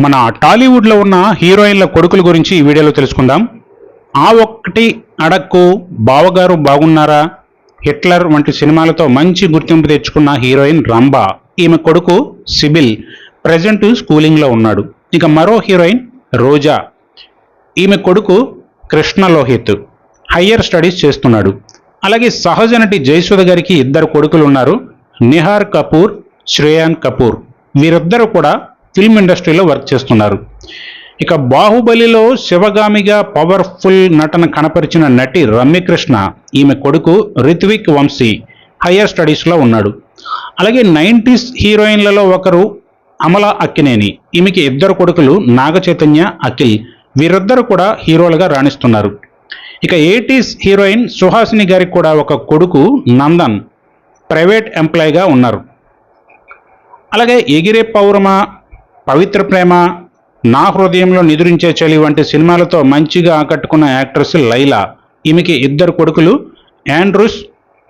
మన టాలీవుడ్లో ఉన్న హీరోయిన్ల కొడుకుల గురించి ఈ వీడియోలో తెలుసుకుందాం. ఆ ఒక్కటి అడక్కు, బావగారు బాగున్నారా, హిట్లర్ వంటి సినిమాలతో మంచి గుర్తింపు తెచ్చుకున్న హీరోయిన్ రంభా. ఈమె కొడుకు సిబిల్ ప్రజెంట్ స్కూలింగ్లో ఉన్నాడు. ఇక మరో హీరోయిన్ రోజా, ఈమె కొడుకు కృష్ణ లోహిత్ హయ్యర్ స్టడీస్ చేస్తున్నాడు. అలాగే సహజ నటి జయసుధ గారికి ఇద్దరు కొడుకులు ఉన్నారు, నిహార్ కపూర్, శ్రేయాన్ కపూర్. వీరిద్దరూ కూడా ఫిల్మ్ ఇండస్ట్రీలో వర్క్ చేస్తున్నారు. ఇక బాహుబలిలో శివగామిగా పవర్ఫుల్ నటన కనపరిచిన నటి రమ్యకృష్ణ, ఈమె కొడుకు రిత్విక్ వంశీ హయ్యర్ స్టడీస్లో ఉన్నాడు. అలాగే 90s హీరోయిన్లలో ఒకరు అమలా అక్కినేని, ఈమెకి ఇద్దరు కొడుకులు నాగ చైతన్య, అఖిల్. వీరిద్దరు కూడా హీరోలుగా రాణిస్తున్నారు. ఇక 80s హీరోయిన్ సుహాసిని గారికి కూడా ఒక కొడుకు నందన్ ప్రైవేట్ ఎంప్లాయీగా ఉన్నారు. అలాగే ఎగిరే పౌర్మ, పవిత్ర ప్రేమ, నా హృదయంలో నిదురించే చలి వంటి సినిమాలతో మంచిగా ఆకట్టుకున్న యాక్ట్రెస్ లైలా, ఈమెకి ఇద్దరు కొడుకులు ఆండ్రూస్,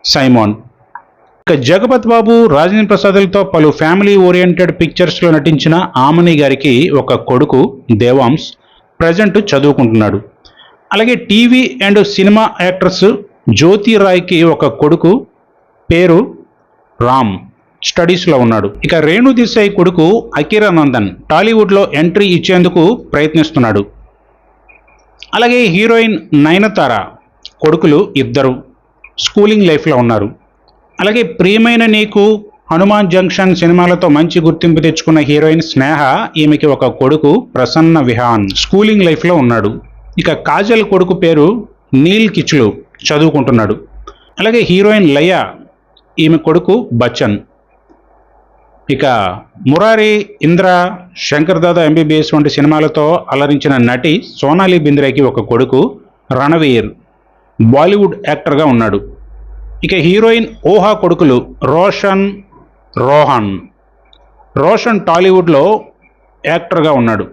సైమోన్. ఇక జగపత్ బాబు, రాజేంద్ర ప్రసాద్లతో పలు ఫ్యామిలీ ఓరియంటెడ్ పిక్చర్స్లో నటించిన ఆమని గారికి ఒక కొడుకు దేవాంశ్ ప్రజెంట్ చదువుకుంటున్నాడు. అలాగే టీవీ అండ్ సినిమా యాక్ట్రెస్ జ్యోతి రాయ్కి ఒక కొడుకు పేరు రామ్ స్టడీస్లో ఉన్నాడు. ఇక రేణు దేశాయ్ కొడుకు అకిరా నందన్ టాలీవుడ్లో ఎంట్రీ ఇచ్చేందుకు ప్రయత్నిస్తున్నాడు. అలాగే హీరోయిన్ నయనతార కొడుకులు ఇద్దరు స్కూలింగ్ లైఫ్లో ఉన్నారు. అలాగే ప్రియమైన నీకు, హనుమాన్ జంక్షన్ సినిమాలతో మంచి గుర్తింపు తెచ్చుకున్న హీరోయిన్ స్నేహ, ఈమెకి ఒక కొడుకు ప్రసన్న విహాన్ స్కూలింగ్ లైఫ్లో ఉన్నాడు. ఇక కాజల్ కొడుకు పేరు నీల్ కిచ్లు చదువుకుంటున్నాడు. అలాగే హీరోయిన్ లయ, ఈమె కొడుకు బచ్చన్. ఇక మురారి, ఇంద్ర, శంకర్ దాదా ఎంబీబీఎస్ వంటి సినిమాలతో అలరించిన నటి సోనాలి బింద్రేకి ఒక కొడుకు రణవీర్ బాలీవుడ్ యాక్టర్గా ఉన్నాడు. ఇక హీరోయిన్ ఓహా కొడుకులు రోషన్, రోహన్. రోషన్ టాలీవుడ్లో యాక్టర్గా ఉన్నాడు.